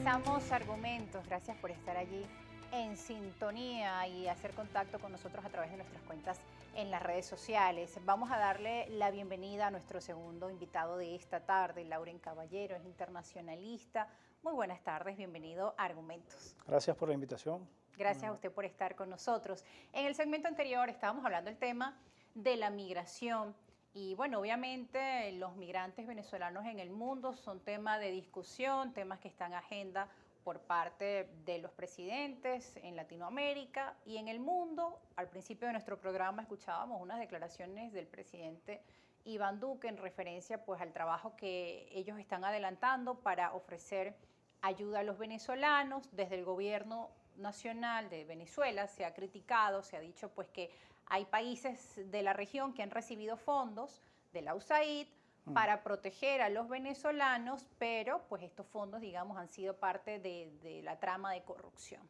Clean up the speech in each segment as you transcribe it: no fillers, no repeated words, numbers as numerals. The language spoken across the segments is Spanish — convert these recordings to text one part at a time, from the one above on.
Regresamos a Argumentos. Gracias por estar allí en sintonía y hacer contacto con nosotros a través de nuestras cuentas en las redes sociales. Vamos a darle la bienvenida a nuestro segundo invitado de esta tarde, Lauren Caballero, es internacionalista. Muy buenas tardes, bienvenido a Argumentos. Gracias por la invitación. Gracias a usted por estar con nosotros. En el segmento anterior estábamos hablando del tema de la migración. Y bueno, obviamente los migrantes venezolanos en el mundo son tema de discusión, temas que están en agenda por parte de los presidentes en Latinoamérica y en el mundo. Al principio de nuestro programa escuchábamos unas declaraciones del presidente Iván Duque en referencia pues al trabajo que ellos están adelantando para ofrecer ayuda a los venezolanos. Desde el gobierno nacional de Venezuela se ha criticado, se ha dicho pues que hay países de la región que han recibido fondos de la USAID para proteger a los venezolanos, pero pues estos fondos, digamos, han sido parte de la trama de corrupción.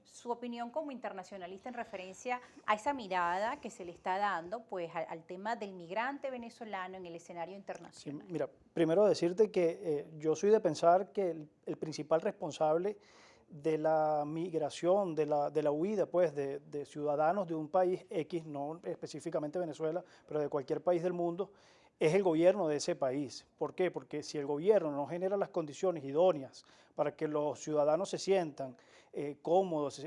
Su opinión como internacionalista en referencia a esa mirada que se le está dando pues al tema del migrante venezolano en el escenario internacional. Sí, mira, primero decirte que yo soy de pensar que el principal responsable de la migración, de la huida pues, de ciudadanos de un país X, no específicamente Venezuela, pero de cualquier país del mundo, es el gobierno de ese país. ¿Por qué? Porque si el gobierno no genera las condiciones idóneas para que los ciudadanos se sientan cómodos,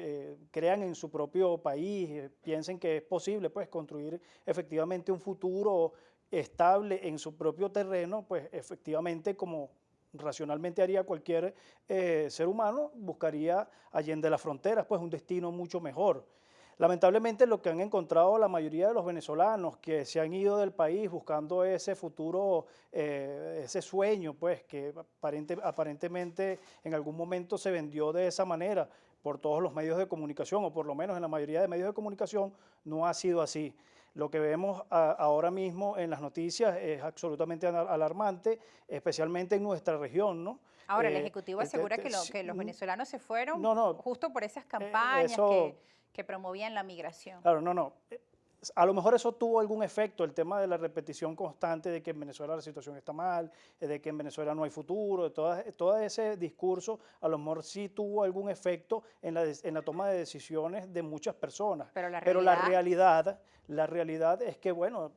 crean en su propio país, piensen que es posible pues, construir efectivamente un futuro estable en su propio terreno, pues efectivamente como racionalmente haría cualquier ser humano, buscaría allende las fronteras, pues un destino mucho mejor. Lamentablemente lo que han encontrado la mayoría de los venezolanos que se han ido del país buscando ese futuro, ese sueño, pues que aparentemente en algún momento se vendió de esa manera por todos los medios de comunicación, o por lo menos en la mayoría de medios de comunicación, no ha sido así. Lo que vemos ahora mismo en las noticias es absolutamente alarmante, especialmente en nuestra región, ¿no? Ahora, el Ejecutivo asegura que los venezolanos se fueron no, justo por esas campañas eso, que promovían la migración. claro, no. A lo mejor eso tuvo algún efecto, el tema de la repetición constante de que en Venezuela la situación está mal, de que en Venezuela no hay futuro, de todo ese discurso, a lo mejor sí tuvo algún efecto en la toma de decisiones de muchas personas. Pero la realidad es que, bueno,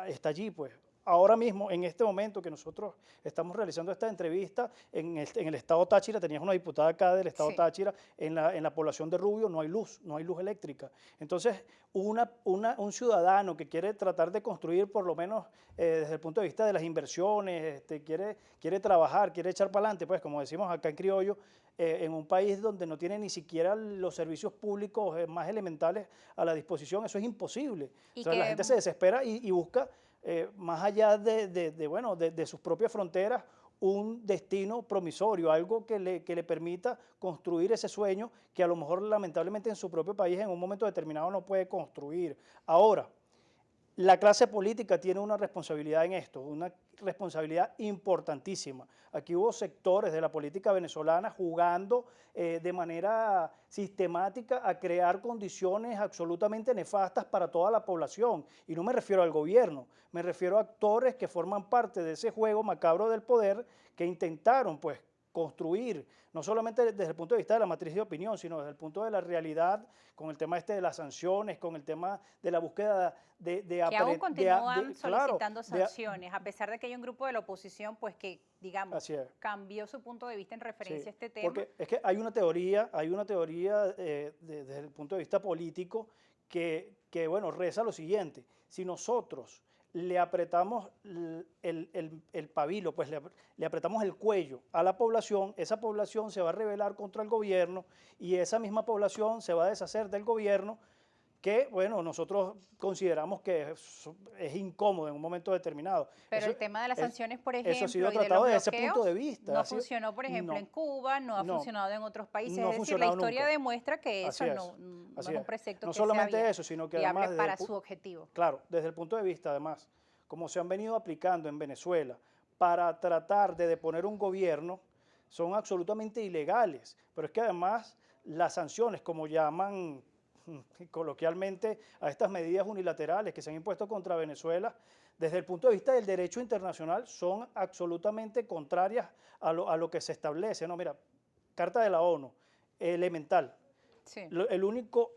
está allí, pues. Ahora mismo, en este momento que nosotros estamos realizando esta entrevista, en el estado Táchira, tenías una diputada acá del estado sí. Táchira, en la población de Rubio no hay luz eléctrica. Entonces, un ciudadano que quiere tratar de construir, por lo menos desde el punto de vista de las inversiones, quiere trabajar, quiere echar para adelante, pues como decimos acá en criollo, en un país donde no tiene ni siquiera los servicios públicos más elementales a la disposición, eso es imposible. O sea, la gente se desespera y busca más allá de sus propias fronteras, un destino promisorio, algo que le permita construir ese sueño que a lo mejor lamentablemente en su propio país en un momento determinado no puede construir. Ahora, la clase política tiene una responsabilidad en esto, una responsabilidad importantísima. Aquí hubo sectores de la política venezolana jugando de manera sistemática a crear condiciones absolutamente nefastas para toda la población. Y no me refiero al gobierno, me refiero a actores que forman parte de ese juego macabro del poder que intentaron pues construir, no solamente desde el punto de vista de la matriz de opinión, sino desde el punto de la realidad, con el tema de las sanciones, con el tema de la búsqueda que aún continúan solicitando sanciones, a pesar de que hay un grupo de la oposición pues que, digamos, cambió su punto de vista en referencia a este tema. Porque es que hay una teoría desde el punto de vista político que bueno, reza lo siguiente: si nosotros le apretamos el pabilo, pues le apretamos el cuello a la población, esa población se va a rebelar contra el gobierno y esa misma población se va a deshacer del gobierno, que, bueno, nosotros consideramos que es incómodo en un momento determinado. Pero el tema de las sanciones, por ejemplo, eso ha sido tratado desde ese punto de vista. No funcionó, por ejemplo, en Cuba, no ha funcionado en otros países. No es decir, la historia demuestra que eso no es un precepto no que solamente sea eso, sino que además para su objetivo. Claro, desde el punto de vista, además, como se han venido aplicando en Venezuela para tratar de deponer un gobierno, son absolutamente ilegales. Pero es que además las sanciones, como llaman coloquialmente a estas medidas unilaterales que se han impuesto contra Venezuela, desde el punto de vista del derecho internacional, son absolutamente contrarias a lo que se establece. No, mira, Carta de la ONU, elemental. Sí. El único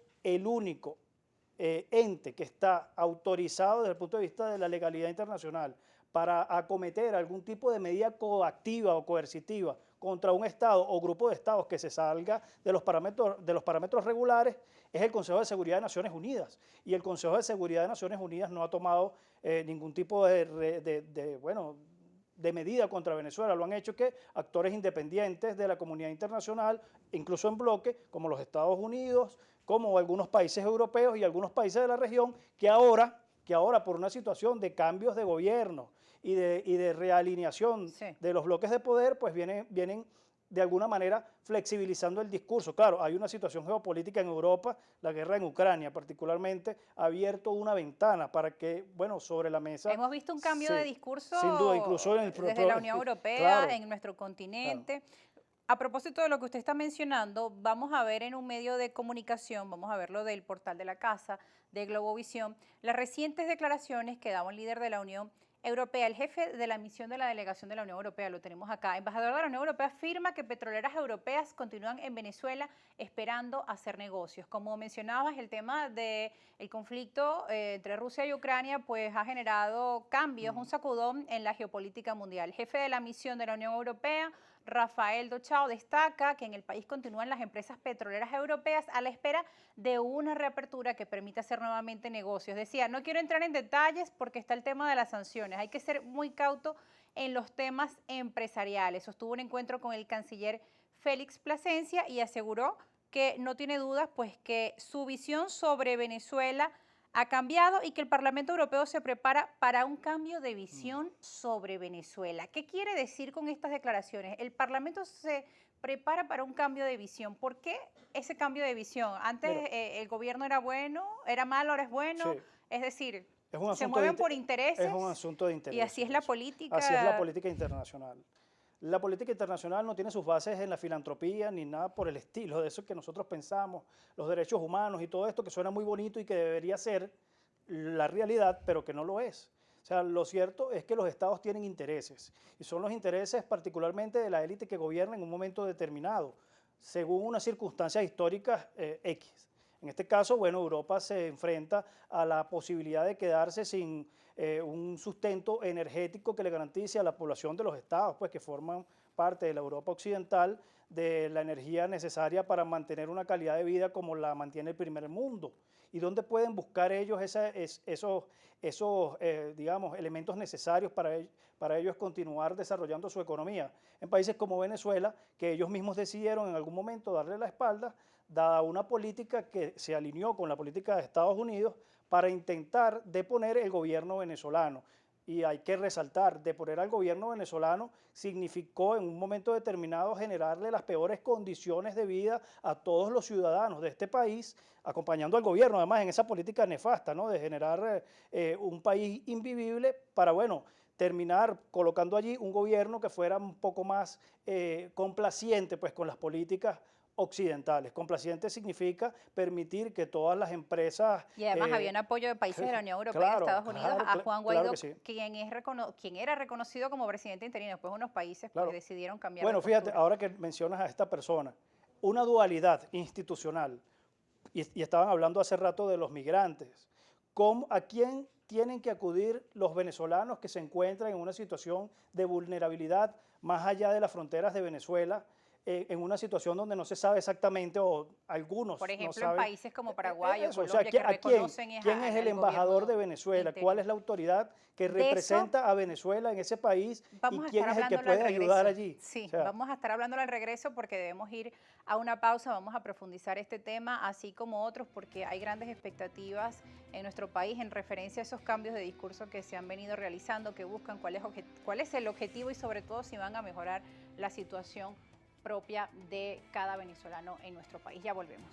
ente que está autorizado desde el punto de vista de la legalidad internacional para acometer algún tipo de medida coactiva o coercitiva contra un Estado o grupo de Estados que se salga de los parámetros regulares es el Consejo de Seguridad de Naciones Unidas. Y el Consejo de Seguridad de Naciones Unidas no ha tomado ningún tipo de medida contra Venezuela. Lo han hecho que actores independientes de la comunidad internacional, incluso en bloque, como los Estados Unidos, como algunos países europeos y algunos países de la región, que ahora por una situación de cambios de gobierno y de realineación Sí. de los bloques de poder, pues vienen de alguna manera flexibilizando el discurso. Claro, hay una situación geopolítica en Europa, la guerra en Ucrania particularmente, ha abierto una ventana para que, sobre la mesa... Hemos visto un cambio Sí, de discurso sin duda, incluso desde la Unión Europea, claro, en nuestro claro. continente. A propósito de lo que usted está mencionando, vamos a ver en un medio de comunicación, vamos a ver lo del portal de la casa, de Globovisión, las recientes declaraciones que daba un líder de la Unión Europea, el jefe de la misión de la delegación de la Unión Europea, lo tenemos acá, embajador de la Unión Europea, afirma que petroleras europeas continúan en Venezuela esperando hacer negocios. Como mencionabas, el tema del conflicto entre Rusia y Ucrania pues ha generado cambios, un sacudón en la geopolítica mundial. El jefe de la misión de la Unión Europea, Rafael Dochao, destaca que en el país continúan las empresas petroleras europeas a la espera de una reapertura que permita hacer nuevamente negocios. Decía, no quiero entrar en detalles porque está el tema de las sanciones. Hay que ser muy cauto en los temas empresariales. Sostuvo un encuentro con el canciller Félix Plasencia y aseguró que no tiene dudas, pues que su visión sobre Venezuela ha cambiado y que el Parlamento Europeo se prepara para un cambio de visión sobre Venezuela. ¿Qué quiere decir con estas declaraciones? El Parlamento se prepara para un cambio de visión. ¿Por qué ese cambio de visión? Antes el gobierno era bueno, era malo, ahora es bueno. Sí. Es decir, Es un se asunto mueven por intereses. Es un asunto de interés. Y así es la Así política. es la política internacional. La política internacional no tiene sus bases en la filantropía ni nada por el estilo, de eso que nosotros pensamos, los derechos humanos y todo esto que suena muy bonito y que debería ser la realidad, pero que no lo es. O sea, lo cierto es que los estados tienen intereses y son los intereses particularmente de la élite que gobierna en un momento determinado, según unas circunstancias históricas X. En este caso, Europa se enfrenta a la posibilidad de quedarse sin un sustento energético que le garantice a la población de los estados, pues que forman parte de la Europa occidental, de la energía necesaria para mantener una calidad de vida como la mantiene el primer mundo. ¿Y dónde pueden buscar ellos esos elementos necesarios para ellos continuar desarrollando su economía? En países como Venezuela, que ellos mismos decidieron en algún momento darle la espalda, dada una política que se alineó con la política de Estados Unidos para intentar deponer el gobierno venezolano. Y hay que resaltar, deponer al gobierno venezolano significó en un momento determinado generarle las peores condiciones de vida a todos los ciudadanos de este país, acompañando al gobierno además en esa política nefasta, ¿no?, de generar un país invivible para, terminar colocando allí un gobierno que fuera un poco más complaciente pues, con las políticas occidentales. Complaciente significa permitir que todas las empresas... Y además había un apoyo de países de la Unión Europea claro, y Estados Unidos a Juan Guaidó, claro que sí. quien era reconocido como presidente interino. Después unos países Claro. pues, decidieron cambiar Bueno, de postura. fíjate, ahora que mencionas a esta persona, una dualidad institucional, y estaban hablando hace rato de los migrantes, ¿a quién tienen que acudir los venezolanos que se encuentran en una situación de vulnerabilidad más allá de las fronteras de Venezuela, en una situación donde no se sabe exactamente, o algunos Por ejemplo, no saben, en países como Paraguay o eso, Colombia, que reconocen ¿quién es el embajador de Venezuela? interior. ¿Cuál es la autoridad que representa a Venezuela en ese país? ¿Y quién es el que puede ayudar allí? Sí, O sea, vamos a estar hablando al regreso porque debemos ir a una pausa, vamos a profundizar este tema, así como otros, porque hay grandes expectativas en nuestro país en referencia a esos cambios de discurso que se han venido realizando, que buscan cuál es el objetivo y sobre todo si van a mejorar la situación propia de cada venezolano en nuestro país. Ya volvemos.